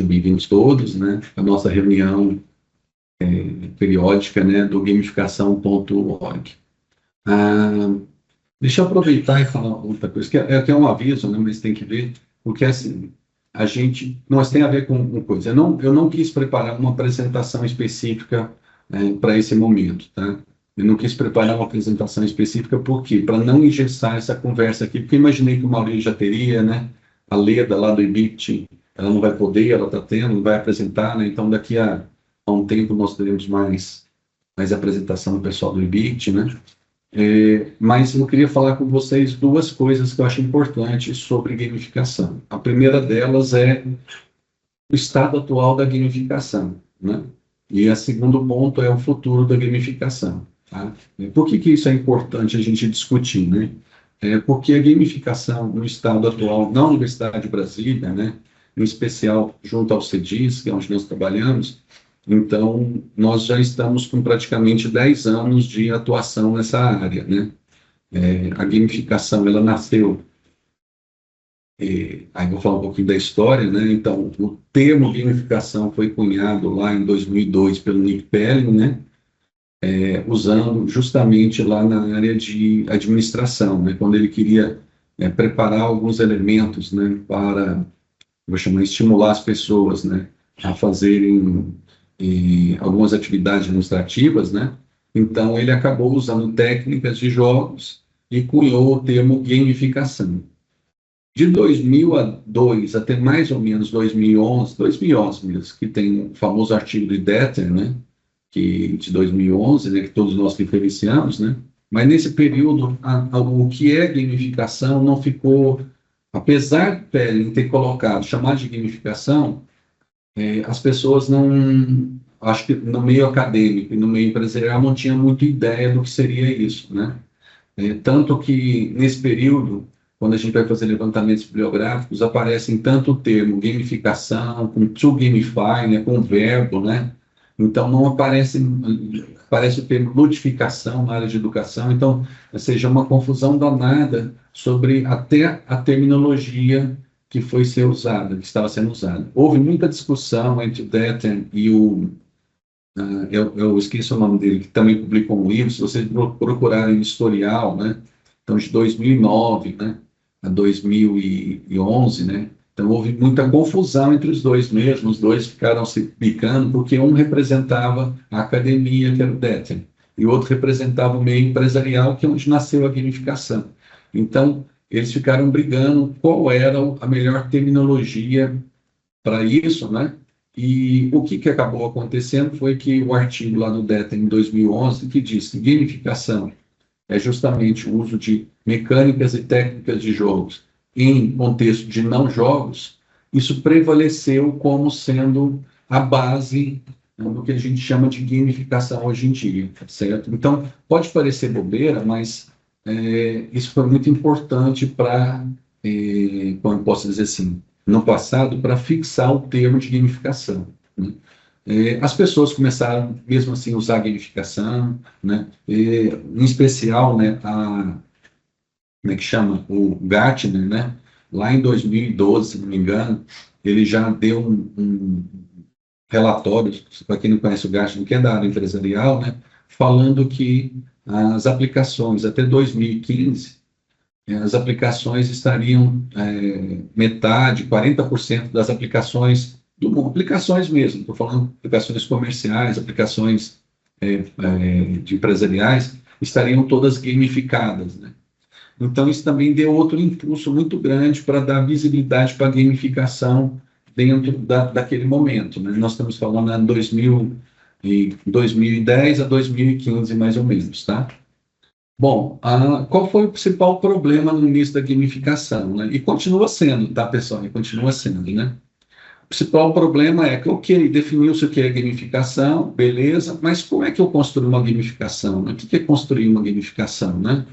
bem-vindos todos, né? A nossa reunião periódica, né, do gamificação.org. Deixa eu aproveitar e falar outra coisa, que é um aviso, né, mas tem que ver, porque assim, nós tem a ver com uma coisa, eu não quis preparar uma apresentação específica para esse momento, tá? Eu não quis preparar uma apresentação específica, por quê? Para não engessar essa conversa aqui, porque eu imaginei que o Maurício já teria, né? A Leda lá do IBIT, ela não vai poder, ela está tendo, não vai apresentar, né? Então daqui a um tempo nós teremos mais apresentação do pessoal do IBIT, né? Mas eu queria falar com vocês duas coisas que eu acho importantes sobre gamificação. A primeira delas é o estado atual da gamificação, né? E o segundo ponto é o futuro da gamificação, tá? Por que isso é importante a gente discutir, né? Porque a gamificação no estado atual, na Universidade de Brasília, né, em especial junto ao CEDIS, que é onde nós trabalhamos, então, nós já estamos com praticamente 10 anos de atuação nessa área, né? A gamificação, ela nasceu, aí vou falar um pouquinho da história, né? Então, o termo gamificação foi cunhado lá em 2002 pelo Nick Pelling, né? Usando justamente lá na área de administração, né? Quando ele queria preparar alguns elementos, né? Para, vou chamar, estimular as pessoas, né? A fazerem algumas atividades administrativas, né? Então, ele acabou usando técnicas de jogos e cunhou o termo gamificação. De 2002 até mais ou menos 2011 mesmo, que tem o famoso artigo de Detter, né? De 2011, né? Que todos nós referenciamos, né? Mas nesse período, o que é gamificação não ficou, apesar de Pelling ter colocado, chamar de gamificação, as pessoas não, acho que no meio acadêmico e no meio empresarial não tinham muita ideia do que seria isso, né? Tanto que nesse período, quando a gente vai fazer levantamentos bibliográficos, aparecem tanto o termo gamificação, com to gamify, né, com verbo, né? Então não aparece o termo ludificação na área de educação, então, ou seja, uma confusão danada sobre até a terminologia que foi ser usada, que estava sendo usada. Houve muita discussão entre o Detter e eu esqueci o nome dele, que também publicou um livro, se vocês procurarem no historial, né? Então, de 2009, né, a 2011, né? Então, houve muita confusão entre os dois mesmo, os dois ficaram se picando, porque um representava a academia, que era o Detter, e o outro representava o meio empresarial, que é onde nasceu a gamificação. Então, eles ficaram brigando qual era a melhor terminologia para isso, né? E o que acabou acontecendo foi que o artigo lá do DETA em 2011, que diz que gamificação é justamente o uso de mecânicas e técnicas de jogos em contexto de não jogos, isso prevaleceu como sendo a base, né, do que a gente chama de gamificação hoje em dia, certo? Então, pode parecer bobeira, mas isso foi muito importante para, como eu posso dizer assim, no passado, para fixar o termo de gamificação, né? As pessoas começaram, mesmo assim, a usar gamificação, né? Em especial, né, como é que chama? O Gartner, né? Lá em 2012, se não me engano, ele já deu um relatório, para quem não conhece o Gartner, que é da área empresarial, né? Falando que as aplicações até 2015, as aplicações estariam metade, 40% das aplicações do mundo, aplicações mesmo, estou falando de aplicações comerciais, aplicações de empresariais, estariam todas gamificadas, né? Então, isso também deu outro impulso muito grande para dar visibilidade para a gamificação dentro daquele momento, né? Nós estamos falando em 2010 a 2015, mais ou menos, tá? Bom, qual foi o principal problema no início da gamificação, né? E continua sendo, tá, pessoal? E continua sendo, né? O principal problema é que, ok, definiu-se o que é gamificação, beleza, mas como é que eu construo uma gamificação, né? O que é construir uma gamificação, né?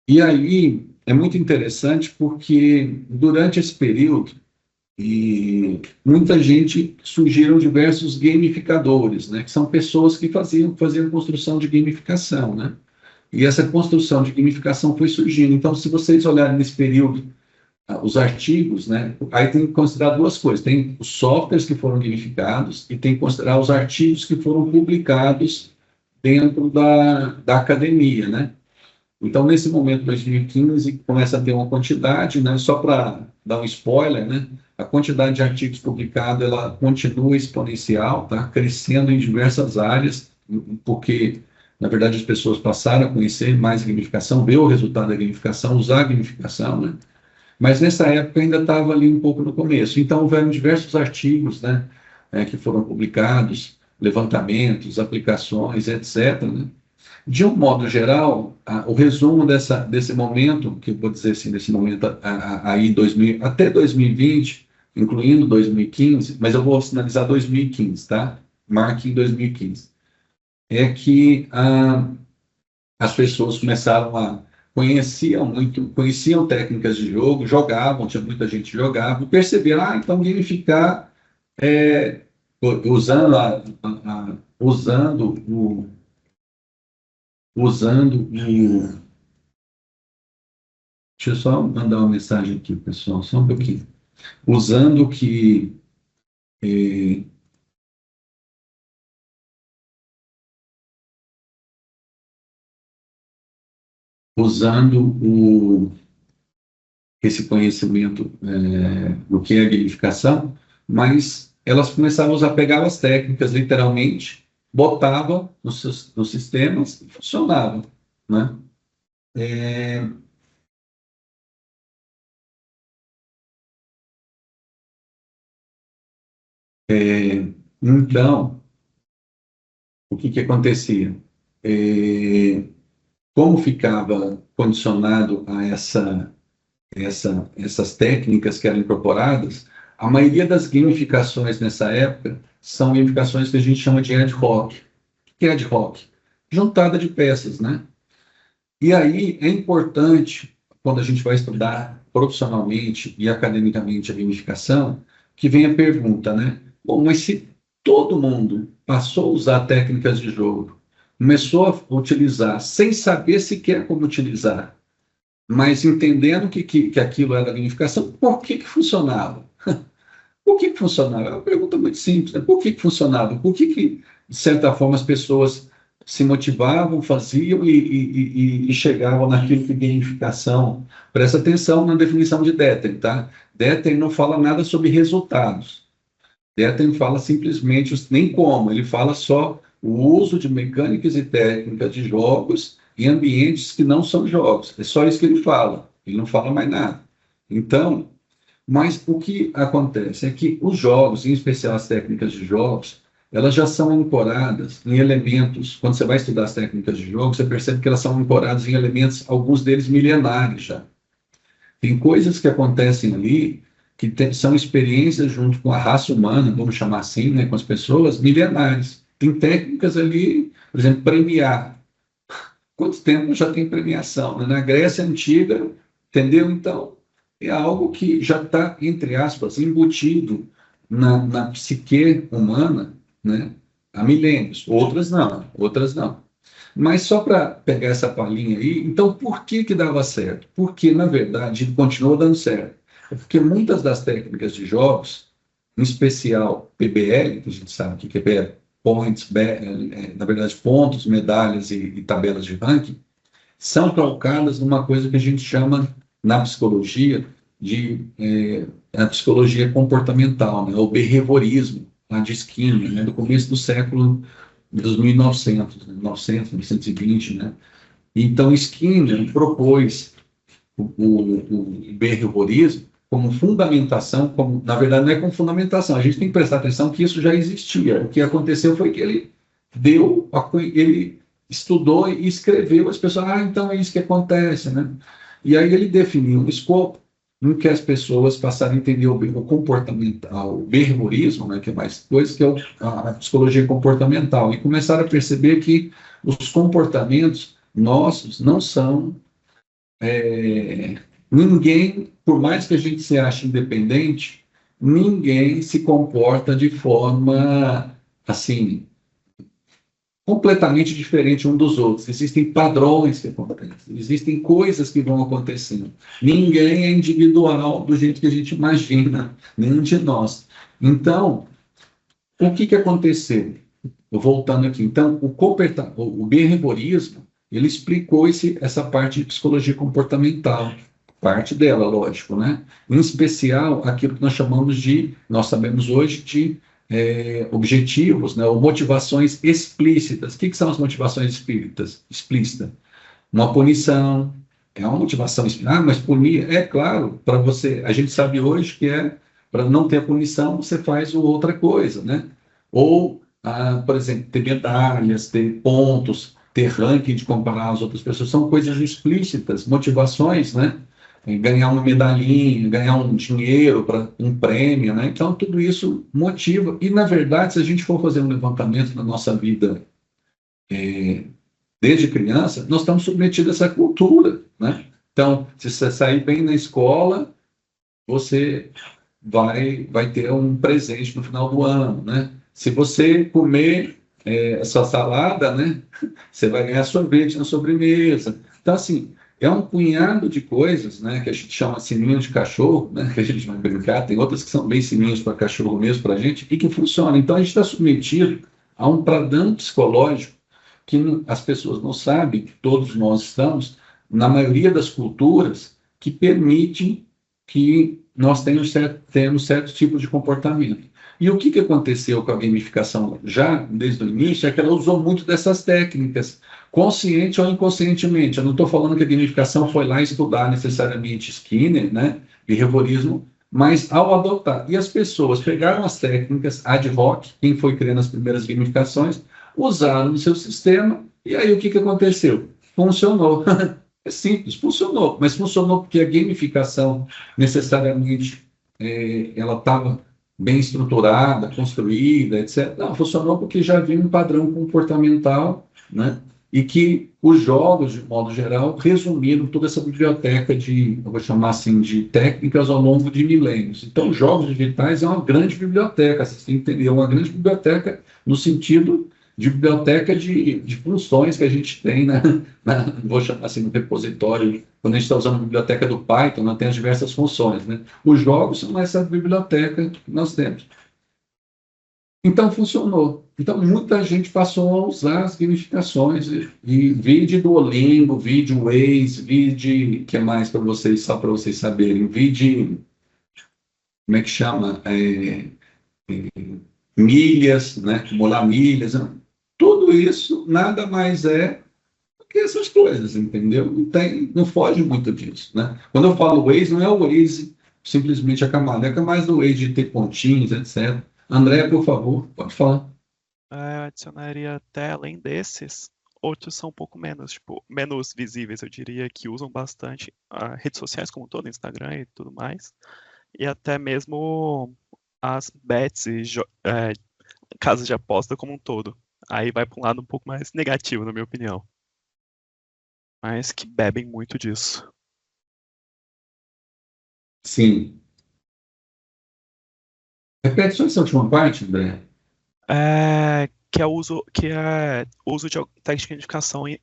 E aí é muito interessante porque durante esse período muita gente surgiram diversos gamificadores, né? Que são pessoas que faziam construção de gamificação, né? E essa construção de gamificação foi surgindo. Então, se vocês olharem nesse período, os artigos, né? Aí tem que considerar duas coisas: tem os softwares que foram gamificados e tem que considerar os artigos que foram publicados dentro da academia, né? Então, nesse momento, 2015, começa a ter uma quantidade, né? Só para dar um spoiler, né? A quantidade de artigos publicados, ela continua exponencial, tá? Crescendo em diversas áreas, porque, na verdade, as pessoas passaram a conhecer mais gamificação, ver o resultado da gamificação, usar a gamificação, né? Mas nessa época ainda estava ali um pouco no começo. Então, houveram diversos artigos, né? Que foram publicados, levantamentos, aplicações, etc., né? De um modo geral, o resumo desse momento, que eu vou dizer assim, desse momento aí 2000, até 2020, incluindo 2015, mas eu vou sinalizar 2015, tá? Marque em 2015. É que as pessoas começaram conheciam técnicas de jogo, jogavam, tinha muita gente que jogava, e perceberam, então gamificar é, usando, usando o. Deixa eu só mandar uma mensagem aqui, pessoal, só um pouquinho. Usando que. eh, usando esse conhecimento do que é a gamificação, mas elas começavam a usar, pegavam as técnicas, literalmente, botavam nos sistemas e funcionavam, né? É, então, o que acontecia? É, como ficava condicionado a essas técnicas que eram incorporadas, a maioria das gamificações nessa época são gamificações que a gente chama de ad hoc. O que é ad hoc? Juntada de peças, né? E aí é importante, quando a gente vai estudar profissionalmente e academicamente a gamificação, que vem a pergunta, né? Bom, mas se todo mundo passou a usar técnicas de jogo, começou a utilizar sem saber sequer como utilizar, mas entendendo que aquilo era gamificação, por que funcionava? Por que funcionava? É uma pergunta muito simples, né? Por que funcionava? Por que, de certa forma, as pessoas se motivavam, faziam e chegavam naquilo que gamificação? Presta atenção na definição de Detter, tá? Detter não fala nada sobre resultados. Detter fala simplesmente, nem como, ele fala só o uso de mecânicas e técnicas de jogos em ambientes que não são jogos. É só isso que ele fala. Ele não fala mais nada. Então, mas o que acontece é que os jogos, em especial as técnicas de jogos, elas já são ancoradas em elementos. Quando você vai estudar as técnicas de jogo, você percebe que elas são ancoradas em elementos, alguns deles milenares já. Tem coisas que acontecem ali que são experiências junto com a raça humana, vamos chamar assim, né, com as pessoas, milenares. Tem técnicas ali, por exemplo, premiar. Quanto tempo já tem premiação? Né? Na Grécia Antiga, entendeu? Então, é algo que já está, entre aspas, embutido na psique humana, né? Há milênios. Outras não, outras não. Mas só para pegar essa palhinha aí, então por que dava certo? Porque, na verdade, continuou dando certo. É porque muitas das técnicas de jogos, em especial PBL, que a gente sabe o que é PBL, points, na verdade, pontos, medalhas e tabelas de ranking, são colocadas numa coisa que a gente chama, na psicologia, de a psicologia comportamental, né, o behaviorismo, lá de Skinner, né, do começo do século dos 1900, 900, 1920, né? Então, Skinner propôs o behaviorismo como fundamentação, como, na verdade, não é como fundamentação, a gente tem que prestar atenção que isso já existia. O que aconteceu foi que ele ele estudou e escreveu, as pessoas, então é isso que acontece, né? E aí ele definiu um escopo em que as pessoas passaram a entender o comportamental, o behaviorismo, né, que é mais coisa, que é a psicologia comportamental, e começaram a perceber que os comportamentos nossos não são ninguém, por mais que a gente se ache independente, ninguém se comporta de forma assim completamente diferentes um dos outros. Existem padrões que acontecem, existem coisas que vão acontecendo. Ninguém é individual do jeito que a gente imagina, nenhum de nós. Então, o que aconteceu? Voltando aqui, então, o behaviorismo, ele explicou essa parte de psicologia comportamental, parte dela, lógico, né? Em especial, aquilo que nós sabemos hoje de objetivos, né, ou motivações explícitas. O que são as motivações explícitas? Uma punição, é uma motivação explícita. Ah, mas punir, é claro, para você, a gente sabe hoje que para não ter a punição, você faz outra coisa, né? Ou, por exemplo, ter medalhas, ter pontos, ter ranking de comparar as outras pessoas, são coisas explícitas, motivações, né? Ganhar uma medalhinha, ganhar um dinheiro para um prêmio, né? Então, tudo isso motiva. E, na verdade, se a gente for fazer um levantamento na nossa vida desde criança, nós estamos submetidos a essa cultura, né? Então, se você sair bem na escola, você vai ter um presente no final do ano, né? Se você comer essa salada, né? Você vai ganhar sorvete na sobremesa. Então, assim, é um punhado de coisas, né? Que a gente chama sininho de cachorro, né? Que a gente vai brincar. Tem outras que são bem sininhos para cachorro mesmo, para a gente, e que funcionam. Então, a gente está submetido a um padrão psicológico que as pessoas não sabem, que todos nós estamos, na maioria das culturas, que permitem que nós tenhamos certo tipo de comportamento. E o que aconteceu com a gamificação já desde o início é que ela usou muito dessas técnicas, consciente ou inconscientemente. Eu não estou falando que a gamificação foi lá estudar necessariamente Skinner, né, behaviorismo, mas ao adotar. E as pessoas pegaram as técnicas ad hoc, quem foi criando as primeiras gamificações, usaram no seu sistema, e aí o que aconteceu? Funcionou. É simples, funcionou, mas funcionou porque a gamificação necessariamente ela estava bem estruturada, construída, etc. Não, funcionou porque já havia um padrão comportamental, né? E que os jogos, de modo geral, resumiram toda essa biblioteca eu vou chamar assim, de técnicas ao longo de milênios. Então, os jogos digitais é uma grande biblioteca, vocês têm que entender, é uma grande biblioteca no sentido de biblioteca de funções que a gente tem, vou chamar assim, no repositório, quando a gente está usando a biblioteca do Python, nós temos diversas funções, né? Os jogos são essa biblioteca que nós temos. Então, funcionou. Então, muita gente passou a usar as gamificações, e vídeo Duolingo, vídeo Waze, vídeo, que é mais para vocês, só para vocês saberem, vídeo, como é que chama? Milhas, né? Acumular milhas, né? Tudo isso nada mais é do que essas coisas, entendeu? Não foge muito disso, né? Quando eu falo Waze, não é o Waze simplesmente a camada, é mais do Waze de ter pontinhos, etc. André, por favor, pode falar. Eu adicionaria até, além desses, outros são um pouco menos, tipo, menos visíveis, eu diria, que usam bastante redes sociais como todo, Instagram e tudo mais, e até mesmo as bets e casas de aposta como um todo. Aí vai para um lado um pouco mais negativo, na minha opinião. Mas que bebem muito disso. Sim. Repete só essa última parte, André. Que é uso de técnica de identificação em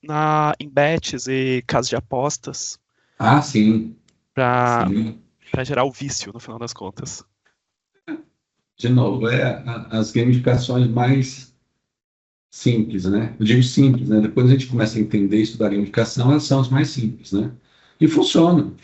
bets e casas de apostas Ah, sim. para Sim. gerar o vício, no final das contas. De novo, as gamificações mais simples, né? Eu digo simples, né? Depois a gente começa a entender e estudar gamificação, elas são as mais simples, né? E funcionam.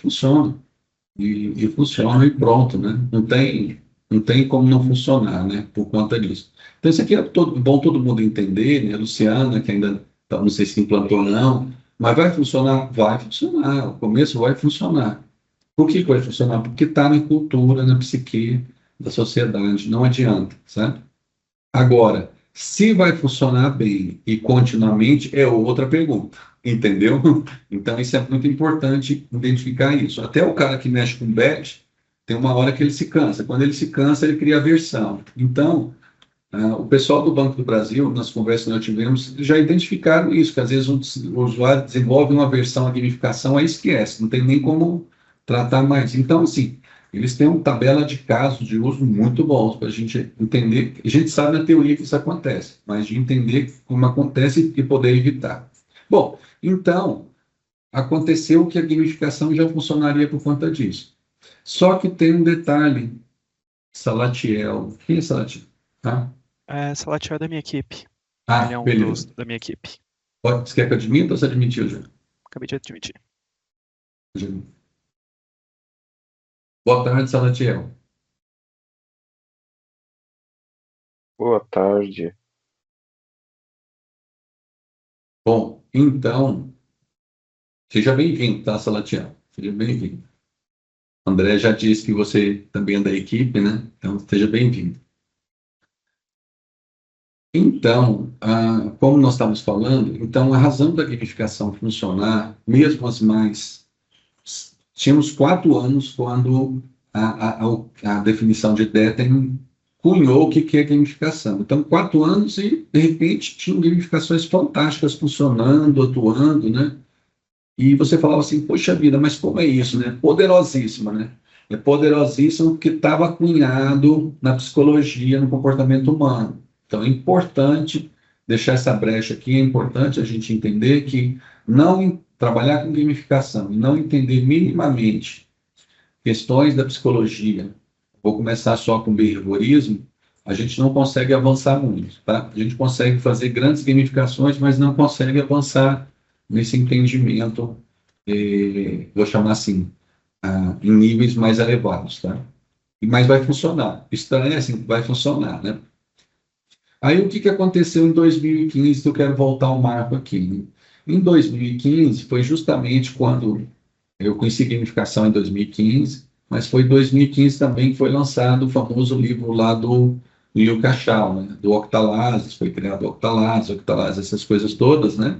E funciona e pronto, né? Não tem como não funcionar, né? Por conta disso. Então, isso aqui é bom todo mundo entender, né? A Luciana, que ainda não sei se implantou ou não, mas vai funcionar? Vai funcionar. O começo vai funcionar. Por que vai funcionar? Porque está na cultura, na psique da sociedade. Não adianta, certo? Agora, se vai funcionar bem e continuamente é outra pergunta, entendeu? Então, isso é muito importante identificar isso. Até o cara que mexe com bet, tem uma hora que ele se cansa. Quando ele se cansa, ele cria aversão. Então, o pessoal do Banco do Brasil, nas conversas que nós tivemos, já identificaram isso, que às vezes o usuário desenvolve uma aversão à gamificação, aí esquece, não tem nem como tratar mais. Então, assim, eles têm uma tabela de casos de uso muito bons para a gente entender. A gente sabe na teoria que isso acontece, mas de entender como acontece e poder evitar. Bom, então, aconteceu que a gamificação já funcionaria por conta disso. Só que tem um detalhe, Salatiel. Quem é Salatiel? Tá? Salatiel é da minha equipe. Ele Ah, é um beleza. da minha equipe. Você quer que eu admita ou você admitiu já? Acabei de admitir. Boa tarde, Salatiel. Boa tarde. Bom, então, seja bem-vindo, tá, Salatiel? Seja bem-vindo. André já disse que você também é da equipe, né? Então, seja bem-vindo. Então, como nós estávamos falando, então a razão da gamificação funcionar, mesmo as mais... Tínhamos 4 anos quando a definição de Detten cunhou o que é gamificação. Então, 4 anos e, de repente, tinham gamificações fantásticas funcionando, atuando, né? E você falava assim, poxa vida, mas como é isso, né? Poderosíssima, né? É poderosíssimo porque estava cunhado na psicologia, no comportamento humano. Então, é importante deixar essa brecha aqui, é importante a gente entender que trabalhar com gamificação e não entender minimamente questões da psicologia, vou começar só com behaviorismo, a gente não consegue avançar muito, tá? A gente consegue fazer grandes gamificações, mas não consegue avançar nesse entendimento, vou chamar assim, em níveis mais elevados, tá? Mas vai funcionar. Estranho é assim, vai funcionar, né? Aí o que aconteceu em 2015, que eu quero voltar ao marco aqui, né? Em 2015, foi justamente quando eu conheci gamificação em 2015, mas foi em 2015 também que foi lançado o famoso livro lá do Liu Cashao, né? Do Octalazes, foi criado o Octalazes, essas coisas todas, né?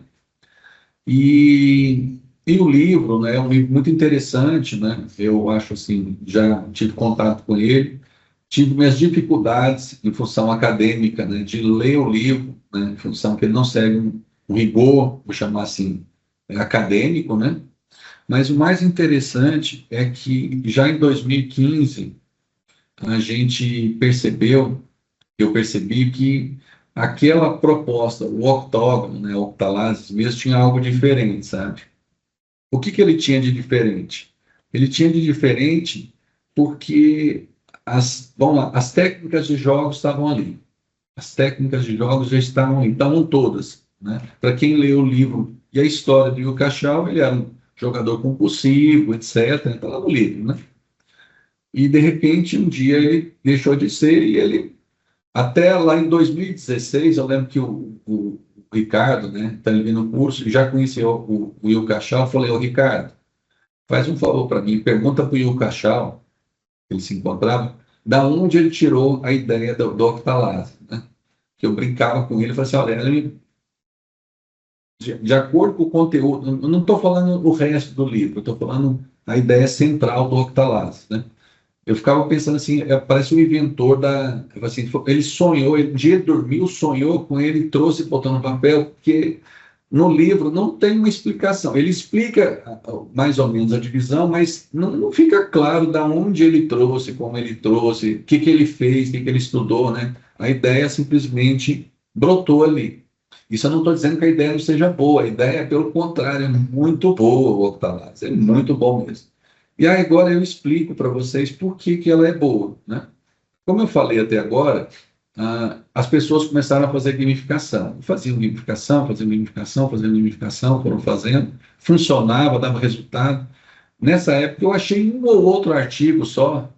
E o livro, né, é um livro muito interessante, né? Eu acho assim, já tive contato com ele, tive minhas dificuldades em função acadêmica, né, de ler o livro, né, em função que ele não segue um rigor, vou chamar assim, acadêmico, né? Mas o mais interessante é que já em 2015 a gente percebeu, eu percebi que aquela proposta, o octógono, né, o Octalazes mesmo, tinha algo diferente, sabe? O que ele tinha de diferente? Ele tinha de diferente porque vamos lá, as técnicas de jogos estavam ali. As técnicas de jogos já estavam ali, estavam todas, né? Para quem leu o livro e a história do Yu Cachao, ele era um jogador compulsivo, etc. Está lá no livro, né? E, de repente, um dia ele deixou de ser e ele, até lá em 2016, eu lembro que o Ricardo, né, está ali no curso, já conheceu o Will Cachal, eu falei, ô Ricardo, faz um favor para mim, pergunta para o Will Cachal, ele se encontrava, da onde ele tirou a ideia do Octalase, né? Que eu brincava com ele, falei assim, olha, de acordo com o conteúdo, eu não estou falando o resto do livro, eu estou falando a ideia central do Octalase, né? Eu ficava pensando assim, parece um inventor assim, ele sonhou, um dia ele dormiu, sonhou com ele, trouxe, botou no papel, porque no livro não tem uma explicação. Ele explica mais ou menos a divisão, mas não fica claro de onde ele trouxe, como ele trouxe, o que ele fez, o que ele estudou, né? A ideia simplesmente brotou ali. Isso eu não estou dizendo que a ideia não seja boa, a ideia, pelo contrário, é muito boa, o Octalaz, é muito bom mesmo. E aí agora eu explico para vocês por que ela é boa, né? Como eu falei até agora, as pessoas começaram a fazer gamificação. Faziam gamificação, foram fazendo, funcionava, dava resultado. Nessa época eu achei um ou outro artigo só,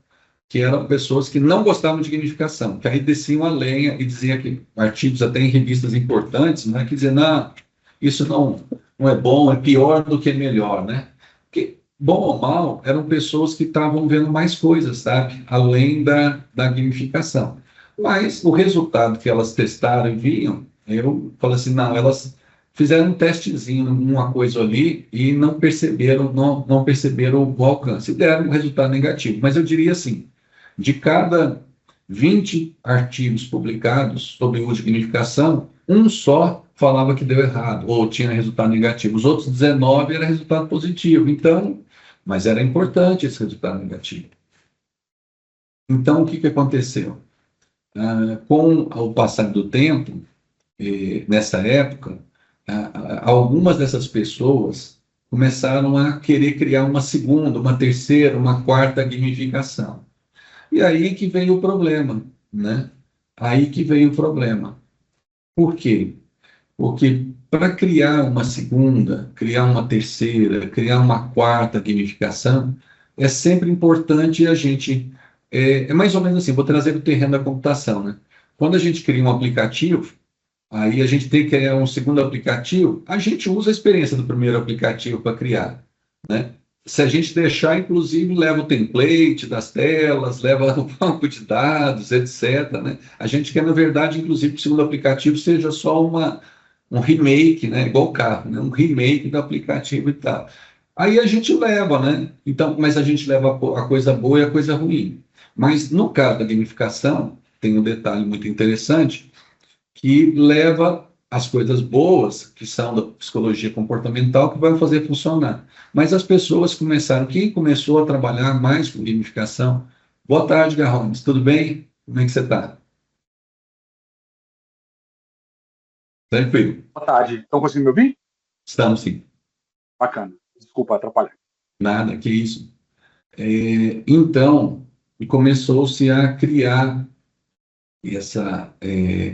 que eram pessoas que não gostavam de gamificação, que aí desciam a lenha e diziam que artigos até em revistas importantes, né, que diziam, não, isso não é bom, é pior do que melhor, né? Que, bom ou mal, eram pessoas que estavam vendo mais coisas, sabe? Além da gamificação. Mas o resultado que elas testaram e viam, eu falei assim, não, elas fizeram um testezinho, uma coisa ali, e não perceberam o alcance, e deram um resultado negativo. Mas eu diria assim, de cada 20 artigos publicados sobre uso de gamificação, um só falava que deu errado, ou tinha resultado negativo. Os outros 19 era resultado positivo. Então, mas era importante esse resultado negativo. Então, o que aconteceu? Com o passar do tempo, nessa época, algumas dessas pessoas começaram a querer criar uma segunda, uma terceira, uma quarta gamificação. E aí que vem o problema, né? Aí que vem o problema. Por quê? Porque para criar uma segunda, criar uma terceira, criar uma quarta gamificação, é sempre importante a gente. É mais ou menos assim, vou trazer o terreno da computação, né? Quando a gente cria um aplicativo, aí a gente tem que criar um segundo aplicativo, a gente usa a experiência do primeiro aplicativo para criar, né? Se a gente deixar, inclusive, leva o template das telas, leva o banco de dados, etc., né? A gente quer, na verdade, inclusive, que o segundo aplicativo seja só um remake, né? Igual o carro, né? Um remake do aplicativo e tal. Aí a gente leva, né? Então, mas a gente leva a coisa boa e a coisa ruim. Mas no caso da gamificação, tem um detalhe muito interessante, que leva as coisas boas, que são da psicologia comportamental, que vai fazer funcionar. Mas as pessoas começaram, quem começou a trabalhar mais com gamificação? Boa tarde, Garrones, tudo bem? Como é que você está? Tranquilo. Boa tarde. Estão conseguindo me ouvir? Estamos sim. Bacana. Desculpa atrapalhar. Nada, que isso. Então, começou-se a criar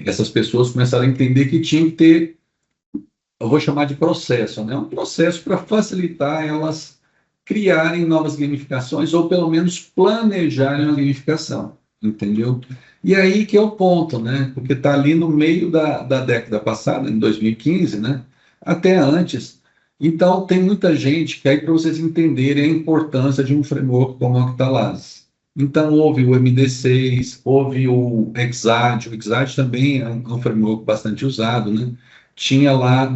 essas pessoas começaram a entender que tinha que ter, eu vou chamar de processo, né? Um processo para facilitar elas criarem novas gamificações ou pelo menos planejarem a gamificação, entendeu? E aí que é o ponto, né? Porque está ali no meio da década passada, em 2015, né? Até antes. Então, tem muita gente que aí, para vocês entenderem a importância de um framework como o Octalase. Então, houve o MD6, houve o Exad. O Exad também é um framework bastante usado, né? Tinha lá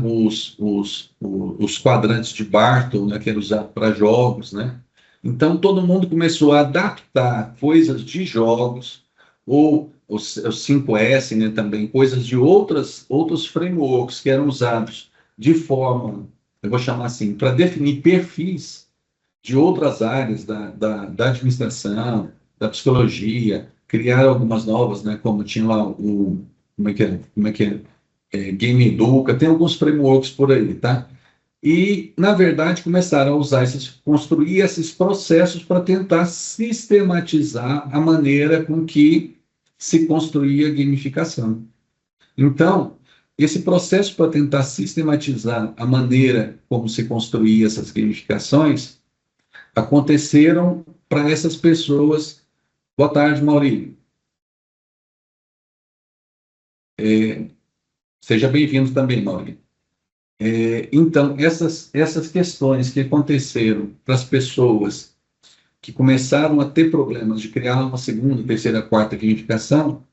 os quadrantes de Bartle, né, que era usado para jogos, né? Então, todo mundo começou a adaptar coisas de jogos, ou os 5S, né, também, coisas de outros frameworks que eram usados de forma, eu vou chamar assim, para definir perfis de outras áreas da administração, da psicologia, criar algumas novas, né, como tinha lá Game Educa, tem alguns frameworks por aí, tá? E, na verdade, começaram a usar construir esses processos para tentar sistematizar a maneira com que se construía a gamificação. Então, esse processo para tentar sistematizar a maneira como se construía essas gamificações aconteceram para essas pessoas. Boa tarde, Maurílio. Seja bem-vindo também, Maurílio. Então, essas questões que aconteceram para as pessoas que começaram a ter problemas de criar uma segunda, terceira, quarta gamificação,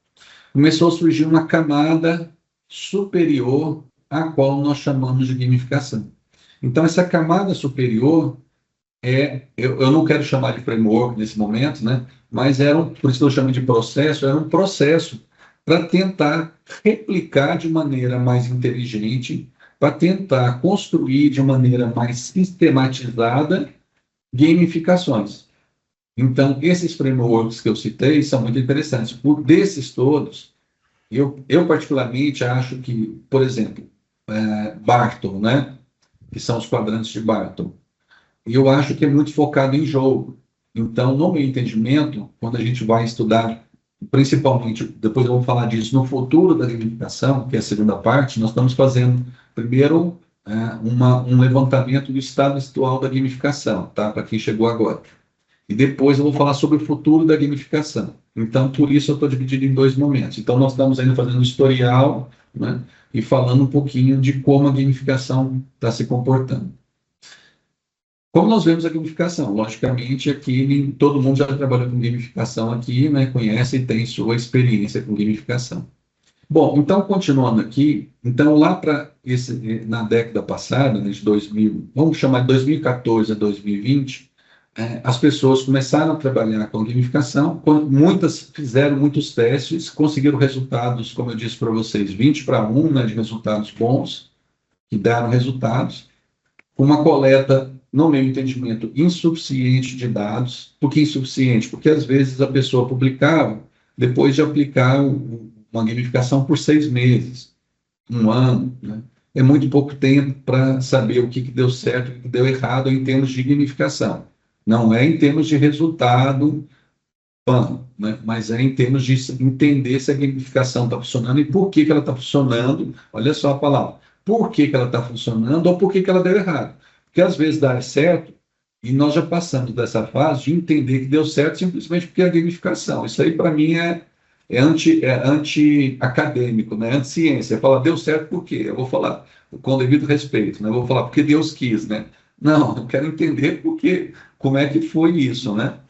começou a surgir uma camada superior à qual nós chamamos de gamificação. Então, essa camada superior eu não quero chamar de framework nesse momento, né? Mas por isso que eu chamo de processo, era um processo para tentar replicar de maneira mais inteligente, para tentar construir de maneira mais sistematizada gamificações. Então, esses frameworks que eu citei são muito interessantes. Por desses todos, eu particularmente acho que, por exemplo, Bartle, né? Que são os quadrantes de Bartle. E eu acho que é muito focado em jogo. Então, no meu entendimento, quando a gente vai estudar, principalmente, depois eu vou falar disso, no futuro da gamificação, que é a segunda parte, nós estamos fazendo, primeiro, um levantamento do estado atual da gamificação, tá? Para quem chegou agora. E depois eu vou falar sobre o futuro da gamificação. Então, por isso eu estou dividido em dois momentos. Então, nós estamos ainda fazendo um historial, né? E falando um pouquinho de como a gamificação está se comportando. Como nós vemos a gamificação? Logicamente, aqui todo mundo já trabalhou com gamificação aqui, né? Conhece e tem sua experiência com gamificação. Bom, então, continuando aqui, então lá na década passada, né, de 2000, vamos chamar de 2014 a 2020, as pessoas começaram a trabalhar com gamificação, muitas fizeram muitos testes, conseguiram resultados, como eu disse para vocês, 20-1, né, de resultados bons, que deram resultados, uma coleta no meu entendimento, insuficiente de dados. Por que insuficiente? Porque às vezes a pessoa publicava depois de aplicar uma gamificação por 6 meses, um ano, né? É muito pouco tempo para saber o que deu certo e o que deu errado em termos de gamificação. Não é em termos de resultado, né? Mas é em termos de entender se a gamificação está funcionando e por que ela está funcionando. Olha só a palavra. Por que ela está funcionando ou por que ela deu errado. Porque às vezes dá certo e nós já passamos dessa fase de entender que deu certo simplesmente porque é a gamificação. Isso aí, para mim, é anti-acadêmico, né? Anti-ciência. Fala, deu certo por quê? Eu vou falar com o devido respeito, né? Eu vou falar porque Deus quis, né? Não, eu quero entender como é que foi isso, né?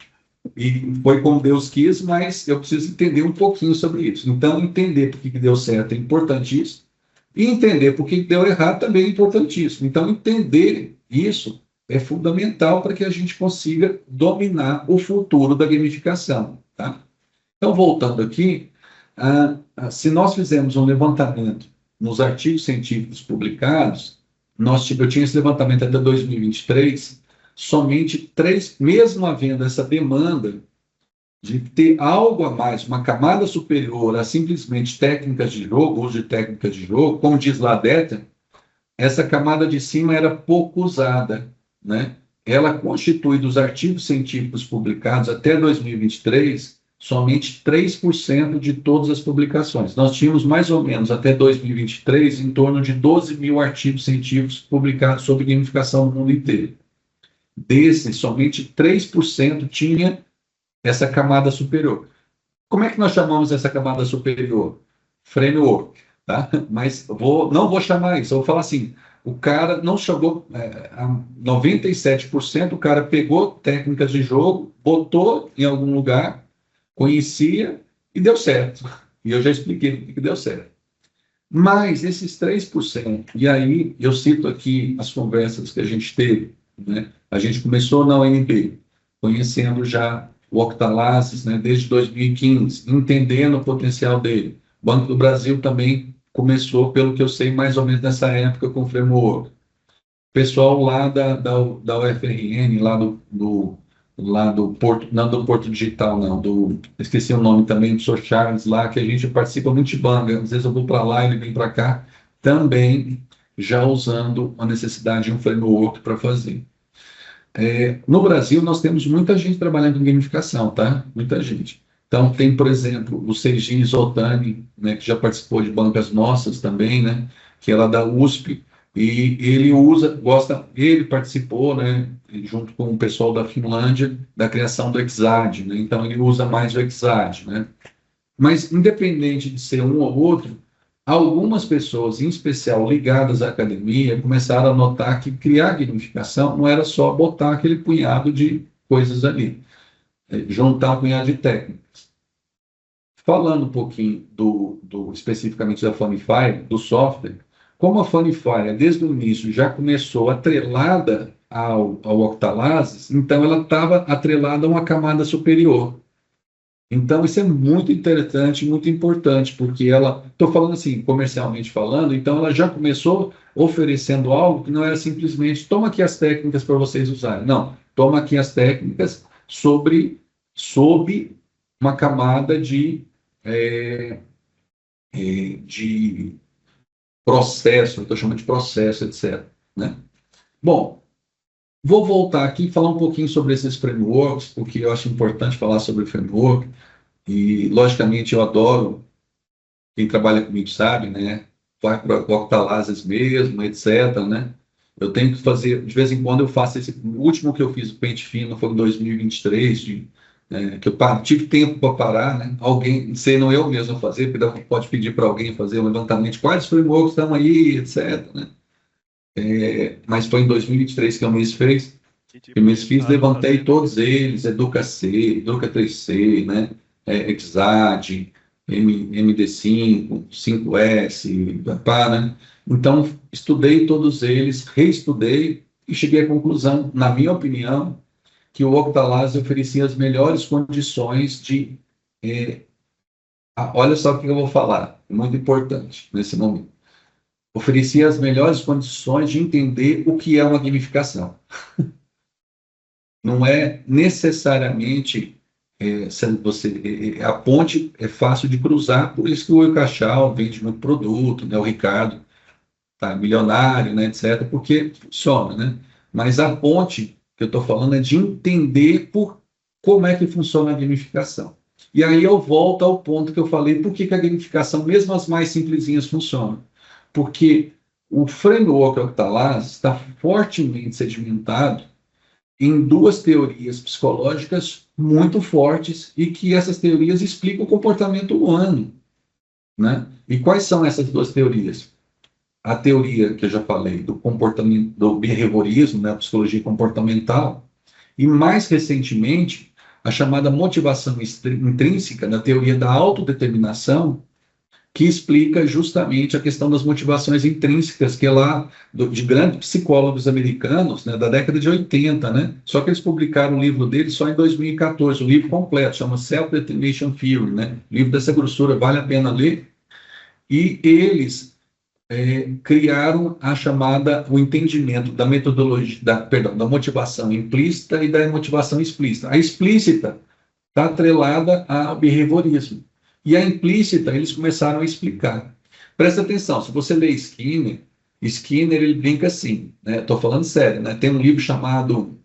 E foi como Deus quis, mas eu preciso entender um pouquinho sobre isso. Então, entender por que deu certo é importantíssimo, e entender por que deu errado também é importantíssimo. Então, entender isso é fundamental para que a gente consiga dominar o futuro da gamificação. Tá? Então, voltando aqui, se nós fizermos um levantamento nos artigos científicos publicados, eu tinha esse levantamento até 2023, somente 3, mesmo havendo essa demanda de ter algo a mais, uma camada superior a simplesmente técnicas de jogo, uso de técnicas de jogo, como diz lá a Detter, essa camada de cima era pouco usada, né? Ela constitui dos artigos científicos publicados até 2023 somente 3% de todas as publicações. Nós tínhamos mais ou menos até 2023 em torno de 12 mil artigos científicos publicados sobre gamificação no mundo inteiro. Desses, somente 3% tinha essa camada superior. Como é que nós chamamos essa camada superior? Framework, tá? Mas não vou chamar isso, eu vou falar assim, o cara não chegou a 97%, o cara pegou técnicas de jogo, botou em algum lugar, conhecia e deu certo. E eu já expliquei o que deu certo. Mas esses 3%, e aí eu cito aqui as conversas que a gente teve, né? A gente começou na UNB, conhecendo já o Octalazes, né, desde 2015, entendendo o potencial dele. O Banco do Brasil também começou, pelo que eu sei, mais ou menos nessa época com o Framework. O pessoal lá da UFRN, lá do Porto, não do Porto Digital, não, esqueci o nome também, do Sr. Charles lá, que a gente participa muito de banga, às vezes eu vou para lá, ele vem para cá, também já usando a necessidade de um framework para fazer. No Brasil, nós temos muita gente trabalhando em gamificação, tá? Muita gente. Então, tem, por exemplo, o Seiji Zotani, né, que já participou de bancas nossas também, né, que é lá da USP, e ele participou, né, junto com o pessoal da Finlândia, da criação do Exad, né? Então, ele usa mais o Exad, né? Mas, independente de ser um ou outro, algumas pessoas, em especial ligadas à academia, começaram a notar que criar gamificação não era só botar aquele punhado de coisas ali, juntar um punhado de técnicas. Falando um pouquinho especificamente da Funify, do software, como a Funify, desde o início, já começou atrelada ao Octalazes, então ela estava atrelada a uma camada superior. Então, isso é muito interessante, muito importante, porque estou falando assim, comercialmente falando, então ela já começou oferecendo algo que não era simplesmente, toma aqui as técnicas para vocês usarem. Não, toma aqui as técnicas sob uma camada de processo, estou chamando de processo, etc. Né? Bom, vou voltar aqui e falar um pouquinho sobre esses frameworks, porque eu acho importante falar sobre framework. E, logicamente, eu adoro, quem trabalha comigo sabe, né? Vai para o Octalazes mesmo, etc, né? Eu tenho que fazer, de vez em quando eu faço o último que eu fiz, o Pente Fino, foi em 2023, que eu tive tempo para parar, né? Alguém, não eu mesmo fazer, porque pode pedir para alguém fazer um levantamento de quais frameworks estão aí, etc, né? Mas foi em 2023 que eu me fiz, levantei todos eles, Educa-C, Educa3C, né? Exad, MD5, 5S, né? Então, estudei todos eles, reestudei e cheguei à conclusão, na minha opinião, que o Octalazes oferecia as melhores condições de... olha só o que eu vou falar, muito importante nesse momento. oferecia as melhores condições de entender o que é uma gamificação. Não é necessariamente a ponte é fácil de cruzar, por isso que o Oi Cachau vende muito produto, né? O Ricardo tá milionário, né, etc., porque funciona, né? Mas a ponte que eu estou falando é de entender como é que funciona a gamificação. E aí eu volto ao ponto que eu falei, por que a gamificação, mesmo as mais simplesinhas, funciona? Porque o framework Octalaz está fortemente sedimentado em duas teorias psicológicas muito fortes e que essas teorias explicam o comportamento humano, né? E quais são essas duas teorias? A teoria que eu já falei do comportamento, do behaviorismo, né, a psicologia comportamental, e mais recentemente a chamada motivação intrínseca, na teoria da autodeterminação, que explica justamente a questão das motivações intrínsecas, que é lá de grandes psicólogos americanos, né, da década de 80, né? Só que eles publicaram o livro deles só em 2014, o livro completo, chama Self-Determination Theory, né? Livro dessa grossura, vale a pena ler. E eles criaram o entendimento da metodologia, da motivação implícita e da motivação explícita. A explícita está atrelada ao behaviorismo. E a implícita, eles começaram a explicar. Presta atenção, se você lê Skinner ele brinca assim, né? Estou falando sério, né? Tem um livro chamado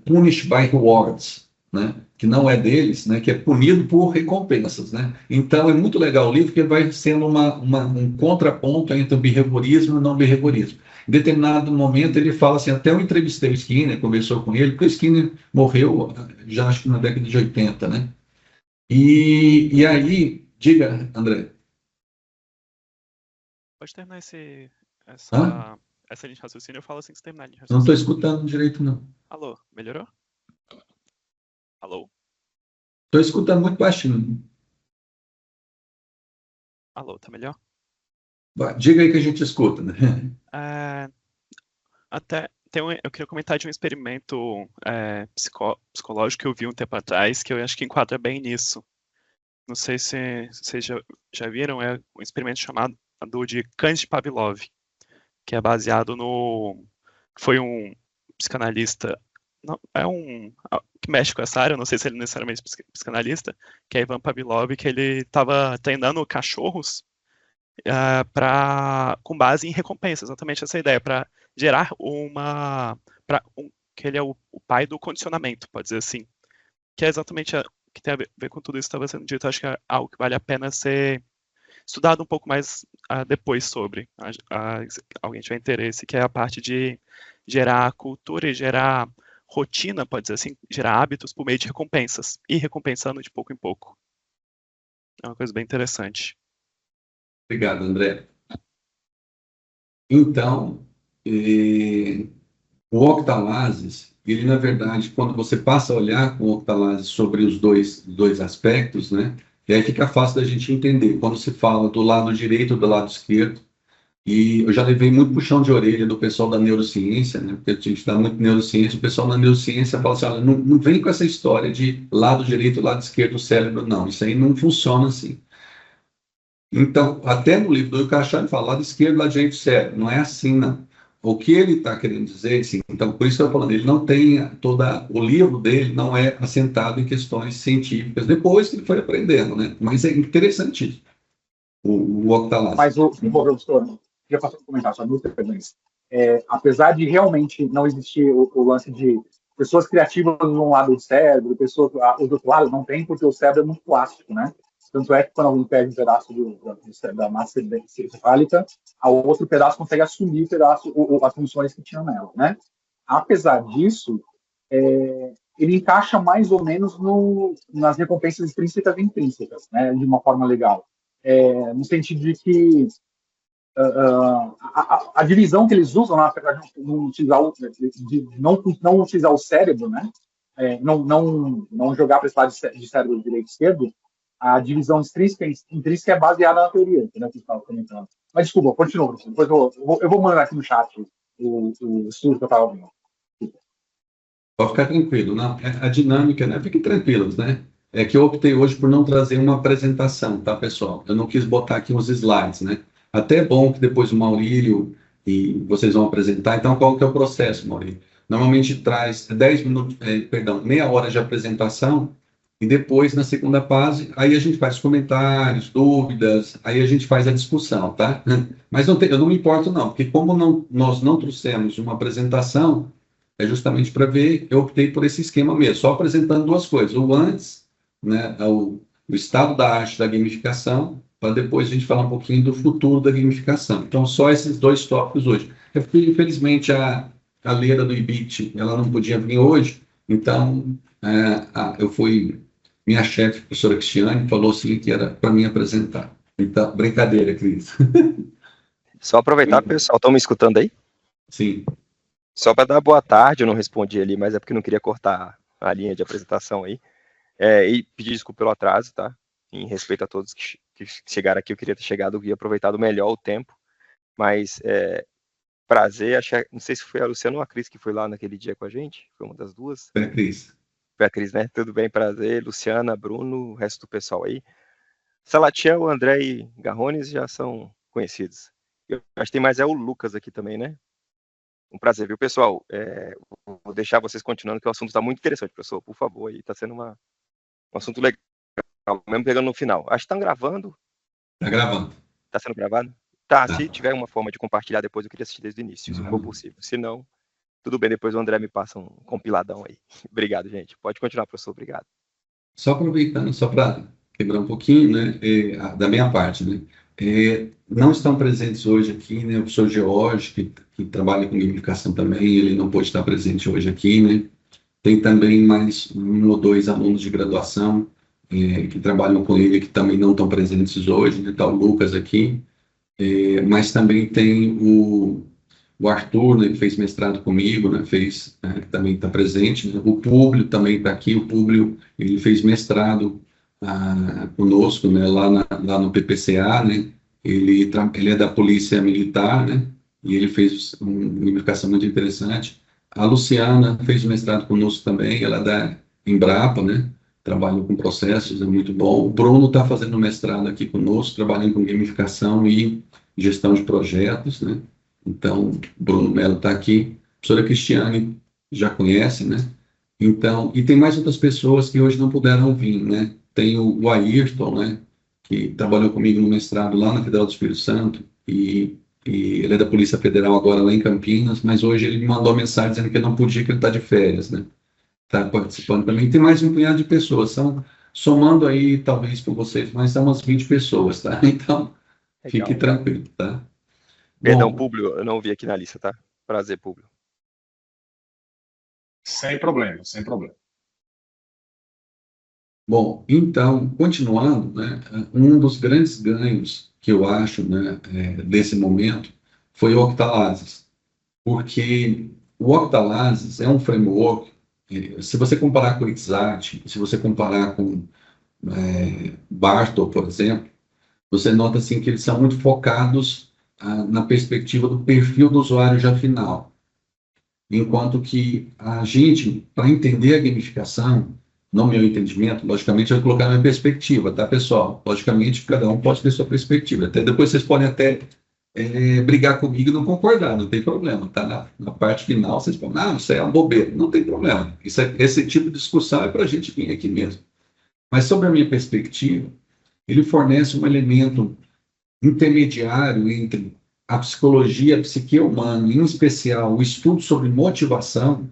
Punished by Rewards, né? Que não é deles, né? Que é punido por recompensas, né? Então é muito legal o livro, porque vai sendo um contraponto entre o behaviorismo e o não behaviorismo. Em determinado momento ele fala assim, até eu entrevistei o Skinner, conversou com ele, porque o Skinner morreu já acho que na década de 80, né? E aí, diga, André. Pode terminar Hã? essa linha de raciocínio, eu falo assim que você terminar a linha de Não estou raciocínio. escutando direito, não. Alô, melhorou? Alô? Estou escutando muito baixinho. Alô, tá melhor? Diga aí que a gente escuta, né? Eu queria comentar de um experimento psicológico que eu vi um tempo atrás, que eu acho que enquadra bem nisso. Não sei se vocês já viram, é um experimento chamado de cães de Pavlov, que é baseado foi um psicanalista, que mexe com essa área, não sei se ele necessariamente é psicanalista, que é Ivan Pavlov, que ele estava treinando cachorros com base em recompensa, exatamente essa ideia, para gerar que ele é o pai do condicionamento, pode dizer assim, que é exatamente que tem a ver com tudo isso que estava sendo dito. Acho que é algo que vale a pena ser estudado um pouco mais depois sobre, alguém tiver interesse, que é a parte de gerar cultura e gerar rotina, pode dizer assim, gerar hábitos por meio de recompensas, e recompensando de pouco em pouco. É uma coisa bem interessante. Obrigado, André. Então, o Octalazes, ele, na verdade, quando você passa a olhar com o Octalazes sobre os dois aspectos, né, e aí fica fácil da gente entender, quando se fala do lado direito ou do lado esquerdo, e eu já levei muito puxão de orelha do pessoal da neurociência, né, porque a gente dá muito neurociência, o pessoal da neurociência fala assim, olha, não vem com essa história de lado direito ou lado esquerdo do cérebro, não, isso aí não funciona assim. Então, até no livro do Cachau, ele fala lado esquerdo, lado direito do cérebro. Não é assim, não. O que ele está querendo dizer, assim, então, por isso que eu estou falando, ele não tem o livro dele não é assentado em questões científicas, depois que ele foi aprendendo, né? Mas é interessante isso, o Octalaz. Mas o professor, queria fazer um comentário sobre duas questões. Apesar de realmente não existir o lance de pessoas criativas de um lado do cérebro, pessoas do outro lado, não tem, porque o cérebro é muito plástico, né? Tanto é que quando alguém perde um pedaço da massa encefálica, o outro pedaço consegue assumir as funções que tinha nela, né? Apesar disso, ele encaixa mais ou menos nas recompensas extrínsecas e intrínsecas, né? De uma forma legal. No sentido de que a divisão que eles usam, apesar de não utilizar o cérebro, né? Não jogar para esse lado de cérebro direito e esquerdo, a divisão extrínseca e intrínseca é baseada na teoria, né, que eu estava comentando. Mas desculpa, continua. Depois eu vou mandar aqui no chat o estudo que eu estava vendo. Pode ficar tranquilo, não? A dinâmica, né? Fiquem tranquilos, né? É que eu optei hoje por não trazer uma apresentação, tá, pessoal? Eu não quis botar aqui uns slides, né? Até é bom que depois o Maurílio e vocês vão apresentar. Então, qual que é o processo, Maurílio? Normalmente traz 10 minutos, meia hora de apresentação, e depois, na segunda fase, aí a gente faz comentários, dúvidas, aí a gente faz a discussão, tá? Mas eu não me importo, não, porque como nós não trouxemos uma apresentação, é justamente para ver, eu optei por esse esquema mesmo, só apresentando duas coisas. O antes, né, o estado da arte da gamificação, para depois a gente falar um pouquinho do futuro da gamificação. Então, só esses dois tópicos hoje. É porque, infelizmente, a Leira do IBIT, ela não podia vir hoje, então eu fui, minha chefe, a professora Cristiane, falou assim que era para mim apresentar. Então, brincadeira, Cris. Só aproveitar, pessoal, estão me escutando aí? Sim. Só para dar boa tarde, eu não respondi ali, mas é porque não queria cortar a linha de apresentação aí. E pedir desculpa pelo atraso, tá? Em respeito a todos que chegaram aqui, eu queria ter chegado e aproveitado melhor o tempo. Mas prazer, não sei se foi a Luciana ou a Cris que foi lá naquele dia com a gente, foi uma das duas. Foi a Cris. Foi a Cris, né? Tudo bem, prazer. Luciana, Bruno, o resto do pessoal aí. Salatiel, André e Garrones já são conhecidos. Eu acho que tem mais o Lucas aqui também, né? Um prazer, viu, pessoal? Vou deixar vocês continuando, que o assunto está muito interessante, professor. Por favor, aí está sendo um assunto legal, mesmo pegando no final. Acho que estão gravando. Está gravando. Está sendo gravado? Tá, se tiver uma forma de compartilhar depois, eu queria assistir desde o início, se for possível. Se não, tudo bem, depois o André me passa um compiladão aí. Obrigado, gente. Pode continuar, professor, obrigado. Só aproveitando, só para quebrar um pouquinho, né, da minha parte, né, não estão presentes hoje aqui, né, o professor George, que trabalha com gamificação também, ele não pôde estar presente hoje aqui, né, tem também mais 1 ou 2 alunos de graduação que trabalham com ele, que também não estão presentes hoje, né, está o Lucas aqui, mas também tem o Arthur, né, que fez mestrado comigo, né, que também está presente, né, o Públio também está aqui, o Públio, ele fez mestrado conosco, né, lá no PPCA, né, ele é da Polícia Militar, né, e ele fez uma gamificação muito interessante. A Luciana fez mestrado conosco também, ela é da Embrapa, né, trabalhou com processos, é muito bom. O Bruno está fazendo mestrado aqui conosco, trabalhando com gamificação e gestão de projetos, né, então, Bruno Melo está aqui, a professora Cristiane já conhece, né? Então, e tem mais outras pessoas que hoje não puderam vir, né? Tem o Ayrton, né? Que trabalhou comigo no mestrado lá na Federal do Espírito Santo, e ele é da Polícia Federal agora lá em Campinas, mas hoje ele me mandou mensagem dizendo que ele não podia, que ele está de férias, né? Está participando também. Tem mais um punhado de pessoas, somando aí, talvez por vocês, mas são umas 20 pessoas, tá? Então, legal, fique tranquilo, tá? Perdão, Públio, eu não vi aqui na lista, tá? Prazer, Públio. Sem problema, sem problema. Bom, então, continuando, né, um dos grandes ganhos que eu acho, né, desse momento foi o Octalysis, porque o Octalysis é um framework, se você comparar com o Exact, se você comparar com Bartle, por exemplo, você nota assim, que eles são muito focados na perspectiva do perfil do usuário já final. Enquanto que a gente, para entender a gamificação, no meu entendimento, logicamente, eu vou colocar na minha perspectiva, tá, pessoal? Logicamente, cada um pode ter sua perspectiva. Até depois vocês podem até brigar comigo e não concordar, não tem problema, tá? Na parte final, vocês falam, não, isso é uma bobeira. Não tem problema. Esse tipo de discussão é para a gente vir aqui mesmo. Mas sobre a minha perspectiva, ele fornece um elemento intermediário entre a psicologia, a psique humana, em especial o estudo sobre motivação,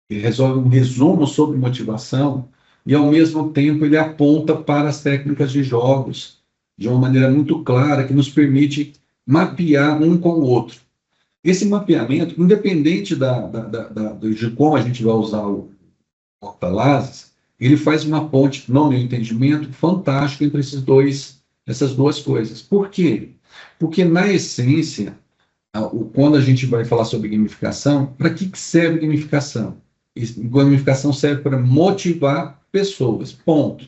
ele resolve um resumo sobre motivação e, ao mesmo tempo, ele aponta para as técnicas de jogos de uma maneira muito clara, que nos permite mapear um com o outro. Esse mapeamento, independente de como a gente vai usar o Octalysis, ele faz uma ponte, no meu entendimento, fantástica entre essas duas coisas. Por quê? Porque, na essência, quando a gente vai falar sobre gamificação, para que serve gamificação? Gamificação serve para motivar pessoas, ponto.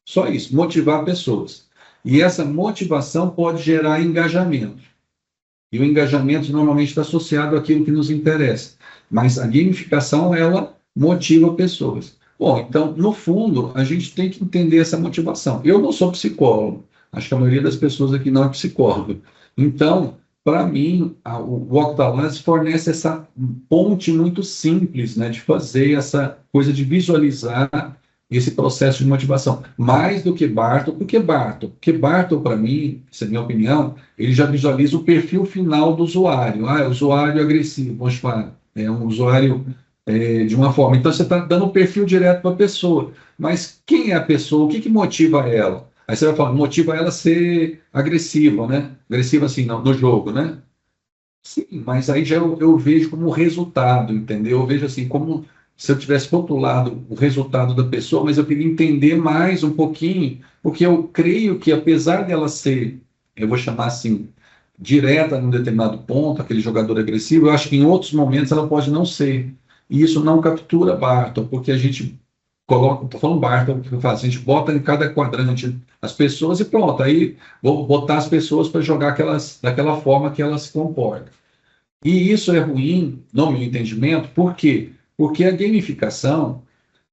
Só isso, motivar pessoas. E essa motivação pode gerar engajamento. E o engajamento normalmente está associado àquilo que nos interessa. Mas a gamificação, ela motiva pessoas. Bom, então, no fundo, a gente tem que entender essa motivação. Eu não sou psicólogo, acho que a maioria das pessoas aqui não é psicólogo, Então, para mim, o Octalase fornece essa ponte muito simples, né, de fazer essa coisa de visualizar esse processo de motivação. Mais do que Bartle, por que Bartle? Porque Bartle, para mim, essa é a minha opinião, ele já visualiza o perfil final do usuário. É usuário agressivo, vamos falar, é um usuário de uma forma. Então, você está dando o perfil direto para a pessoa. Mas quem é a pessoa? O que motiva ela? Aí você vai falar, motiva ela a ser agressiva, né? Agressiva assim, não, no jogo, né? Sim, mas aí já eu vejo como resultado, entendeu? Eu vejo assim, como se eu tivesse rotulado o resultado da pessoa, mas eu queria entender mais um pouquinho, porque eu creio que apesar dela ser, eu vou chamar assim, direta num determinado ponto, aquele jogador agressivo, eu acho que em outros momentos ela pode não ser. E isso não captura Barton, porque a gente coloca, estou falando Barton, que eu faço, a gente bota em cada quadrante as pessoas e pronto, aí vou botar as pessoas para jogar daquela forma que elas se comportam. E isso é ruim, no meu entendimento, por quê? Porque a gamificação,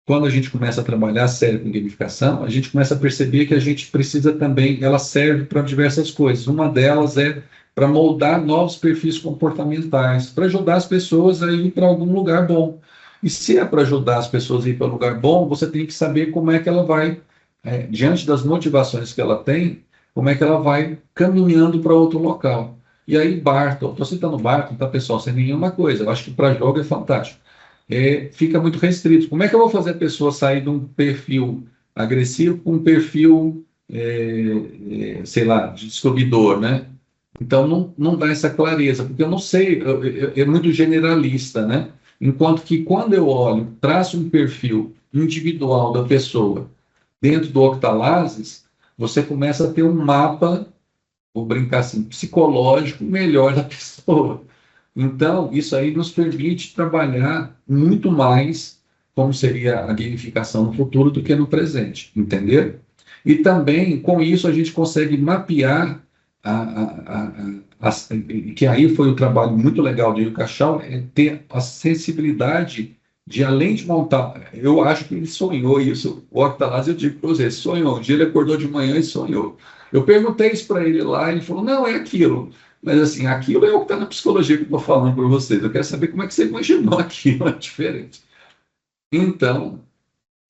quando a gente começa a trabalhar sério com gamificação, a gente começa a perceber que a gente precisa também, ela serve para diversas coisas. Uma delas é para moldar novos perfis comportamentais, para ajudar as pessoas a ir para algum lugar bom. E se é para ajudar as pessoas a ir para um lugar bom, você tem que saber como é que ela vai, diante das motivações que ela tem, como é que ela vai caminhando para outro local. E aí, Barton, estou citando Barton, tá, pessoal, sem nenhuma coisa. Eu acho que para jogo é fantástico. Fica muito restrito. Como é que eu vou fazer a pessoa sair de um perfil agressivo para um perfil, sei lá, de descobridor, né? Então, não dá essa clareza, porque eu não sei, é muito generalista, né? Enquanto que quando eu olho, traço um perfil individual da pessoa dentro do Octalases, você começa a ter um mapa, vou brincar assim, psicológico melhor da pessoa. Então, isso aí nos permite trabalhar muito mais como seria a gamificação no futuro do que no presente, entender? E também, com isso, a gente consegue mapear, que aí foi o trabalho muito legal de Cachal, ter a sensibilidade de, além de montar, eu acho que ele sonhou isso, o Octalaz, eu digo para você, sonhou, um dia ele acordou de manhã e sonhou. Eu perguntei isso para ele lá, ele falou, não, é aquilo. Mas, assim, aquilo é o que está na psicologia que eu estou falando para vocês. Eu quero saber como é que você imaginou aquilo, é diferente. Então,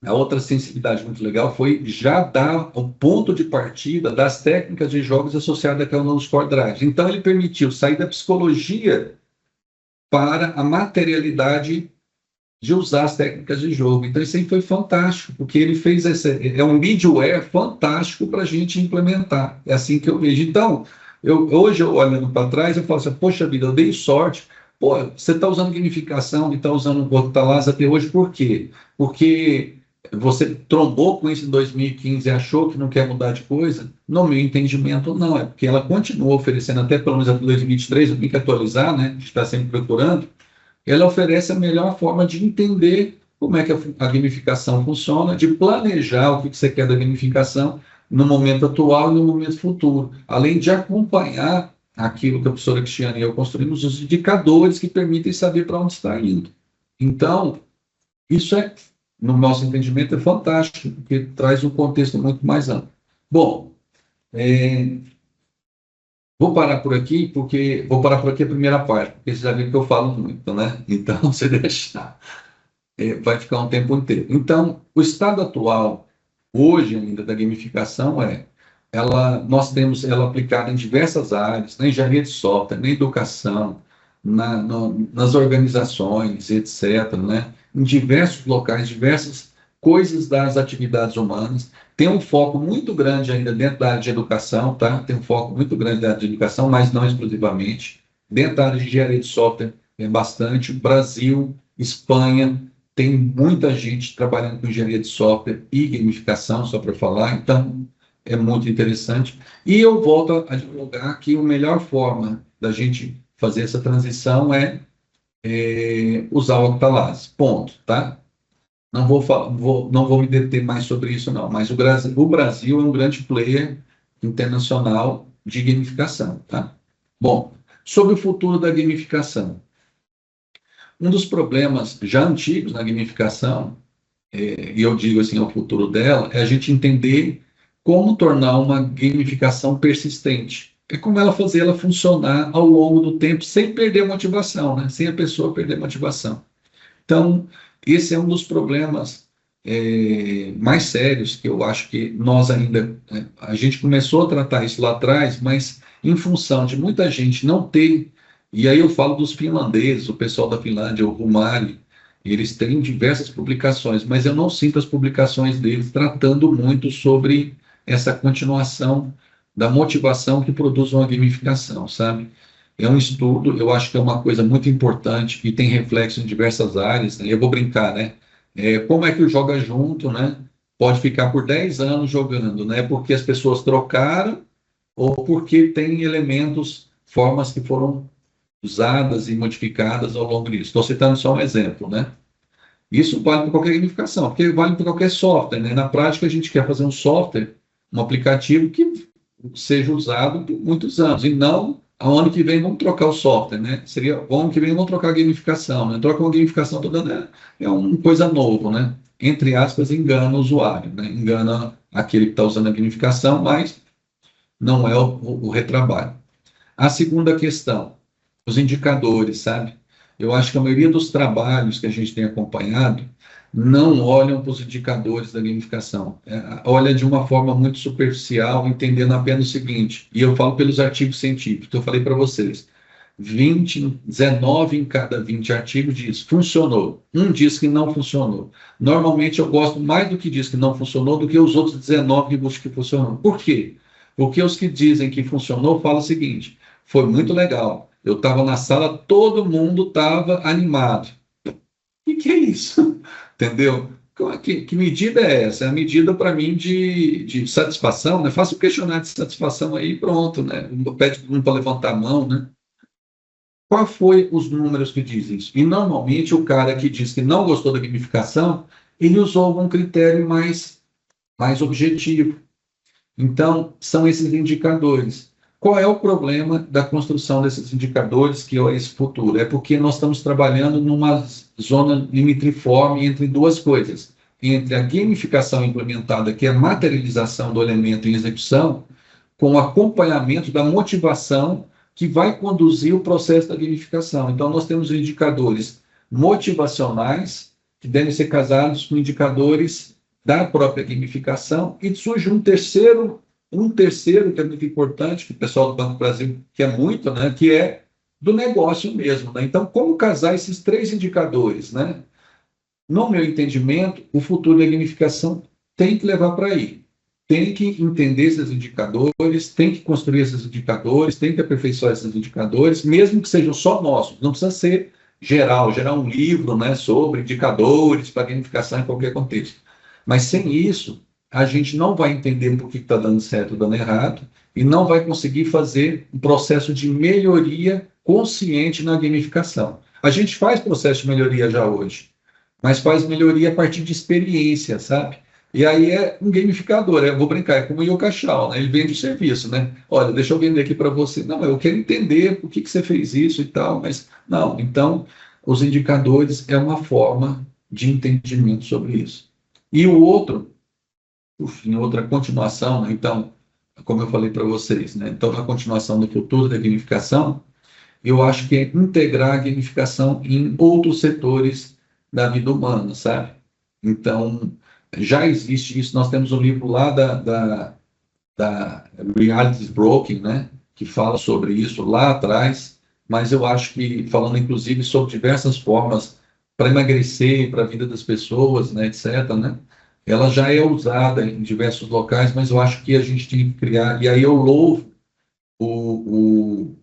a outra sensibilidade muito legal foi já dar o ponto de partida das técnicas de jogos associadas àquela non-score drive. Então, ele permitiu sair da psicologia para a materialidade de usar as técnicas de jogo. Então, isso aí foi fantástico, porque ele fez é um middleware fantástico para a gente implementar. É assim que eu vejo. Então, hoje, olhando para trás, eu falo assim, poxa vida, eu dei sorte. Pô, você está usando gamificação e está usando o Octalaz até hoje, por quê? Porque você trombou com isso em 2015 e achou que não quer mudar de coisa? No meu entendimento, não. É porque ela continua oferecendo, até pelo menos até 2023, eu tenho que atualizar, né? A gente está sempre procurando. Ela oferece a melhor forma de entender como é que a gamificação funciona, de planejar o que você quer da gamificação no momento atual e no momento futuro, além de acompanhar aquilo que a professora Cristiane e eu construímos, os indicadores que permitem saber para onde está indo. Então, isso no nosso entendimento, é fantástico, porque traz um contexto muito mais amplo. Bom, vou parar por aqui, a primeira parte, porque você já viu que eu falo muito, né? Então, se deixar, vai ficar um tempo inteiro. Então, o estado atual, hoje ainda, da gamificação nós temos ela aplicada em diversas áreas, na engenharia de software, na educação, nas organizações, etc., né? Em diversos locais, diversas coisas das atividades humanas. Tem um foco muito grande ainda dentro da área de educação, tá? Tem um foco muito grande da área de educação, mas não exclusivamente. Dentro da área de engenharia de software, é bastante. Brasil, Espanha, tem muita gente trabalhando com engenharia de software e gamificação, só para falar, então é muito interessante. E eu volto a divulgar que a melhor forma da gente fazer essa transição é usar o Octalase, ponto, tá? Não vou me deter mais sobre isso, não. Mas o Brasil é um grande player internacional de gamificação, tá? Bom, sobre o futuro da gamificação. Um dos problemas já antigos na gamificação, e eu digo assim, o futuro dela, é a gente entender como tornar uma gamificação persistente. é como ela fazer ela funcionar ao longo do tempo sem perder a motivação, né? Sem a pessoa perder a motivação. Então, esse é um dos problemas mais sérios que eu acho que nós ainda... a gente começou a tratar isso lá atrás, mas em função de muita gente não ter... E aí eu falo dos finlandeses, o pessoal da Finlândia, o Rumari, eles têm diversas publicações, mas eu não sinto as publicações deles tratando muito sobre essa continuação da motivação que produz uma gamificação, sabe? É um estudo, eu acho que é uma coisa muito importante e tem reflexo em diversas áreas, né? Eu vou brincar, né? Como é que o Joga Junto, né? Pode ficar por 10 anos jogando, né? Porque as pessoas trocaram ou porque tem elementos, formas que foram usadas e modificadas ao longo disso. Estou citando só um exemplo, né? Isso vale para qualquer gamificação, porque vale para qualquer software, né? Na prática, a gente quer fazer um software, um aplicativo que seja usado por muitos anos, e não ao ano que vem vamos trocar o software, né? Seria, o ano que vem vamos trocar a gamificação, né? Troca uma gamificação toda, né? É uma coisa nova, né? Entre aspas, engana o usuário, né? Engana aquele que está usando a gamificação, mas não é o retrabalho. A segunda questão, os indicadores, sabe? Eu acho que a maioria dos trabalhos que a gente tem acompanhado não olham para os indicadores da gamificação. Olha de uma forma muito superficial, entendendo apenas o seguinte, e eu falo pelos artigos científicos, que eu falei para vocês, 19 em cada 20 artigos diz funcionou, um diz que não funcionou. Normalmente eu gosto mais do que diz que não funcionou do que os outros 19 que buscam que funcionou. Por quê? Porque os que dizem que funcionou falam o seguinte, foi muito legal, eu estava na sala, todo mundo estava animado. O que é isso? Entendeu? Que medida é essa? É a medida para mim de satisfação, né? Faça o questionário de satisfação aí e pronto, né? Pede para um para levantar a mão, né? Qual foi os números que dizem isso? E normalmente o cara que diz que não gostou da gamificação, ele usou algum critério mais objetivo. Então, são esses indicadores. Qual é o problema da construção desses indicadores, que é esse futuro? É porque nós estamos trabalhando numa zona limitriforme entre duas coisas. Entre a gamificação implementada, que é a materialização do elemento em execução, com o acompanhamento da motivação que vai conduzir o processo da gamificação. Então, nós temos indicadores motivacionais, que devem ser casados com indicadores da própria gamificação, e surge um terceiro que é muito importante, que o pessoal do Banco do Brasil quer muito, né, que é do negócio mesmo, né? Então, como casar esses três indicadores, né? No meu entendimento, o futuro da gamificação tem que levar para aí. Tem que entender esses indicadores, tem que construir esses indicadores, tem que aperfeiçoar esses indicadores, mesmo que sejam só nossos. Não precisa ser gerar um livro, né, sobre indicadores para gamificação em qualquer contexto. Mas sem isso, a gente não vai entender por que está dando certo ou dando errado e não vai conseguir fazer um processo de melhoria consciente na gamificação. A gente faz processo de melhoria já hoje, mas faz melhoria a partir de experiência, sabe? E aí é um gamificador, eu vou brincar, é como o Yokashao, né? Ele vende o serviço, né? Olha, deixa eu vender aqui para você. Não, eu quero entender por que você fez isso e tal, mas não. Então, os indicadores é uma forma de entendimento sobre isso. E o outro, por fim, outra continuação, né? Então, como eu falei para vocês, né? Então, na continuação do futuro da gamificação, eu acho que é integrar a gamificação em outros setores da vida humana, sabe? Então, já existe isso. Nós temos um livro lá da Reality Broken, né? Que fala sobre isso lá atrás, mas eu acho que, falando inclusive sobre diversas formas para emagrecer, para a vida das pessoas, né, etc., né? Ela já é usada em diversos locais, mas eu acho que a gente tem que criar, e aí eu louvo o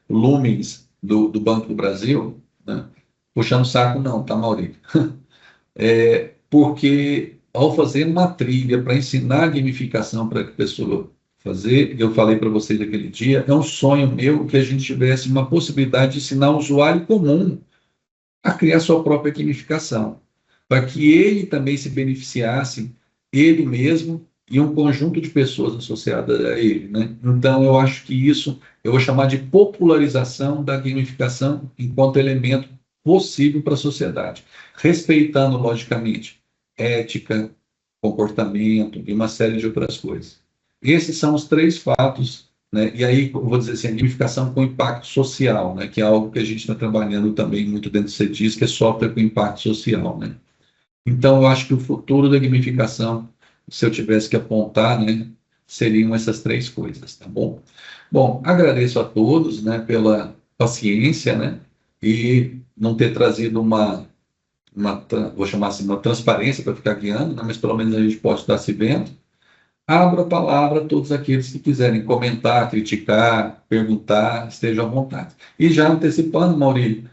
Lumens do Banco do Brasil, né? Puxando saco não, tá, Maurício? Porque ao fazer uma trilha para ensinar a gamificação para a pessoa fazer, eu falei para vocês aquele dia, é um sonho meu que a gente tivesse uma possibilidade de ensinar o usuário comum a criar sua própria gamificação, para que ele também se beneficiasse, ele mesmo e um conjunto de pessoas associadas a ele, né? Então, eu acho que isso eu vou chamar de popularização da gamificação enquanto elemento possível para a sociedade, respeitando, logicamente, ética, comportamento e uma série de outras coisas. Esses são os três fatos né? E aí, eu vou dizer assim, a gamificação com impacto social, né? Que é algo que a gente está trabalhando também muito dentro do CETIS, que é software com impacto social, né? Então, eu acho que o futuro da gamificação, se eu tivesse que apontar, né, seriam essas três coisas, tá bom? Bom, agradeço a todos, né, pela paciência, né, e não ter trazido vou chamar assim, uma transparência para ficar guiando, né, mas pelo menos a gente pode estar se vendo. Abro a palavra a todos aqueles que quiserem comentar, criticar, perguntar, estejam à vontade. E já antecipando, Maurílio,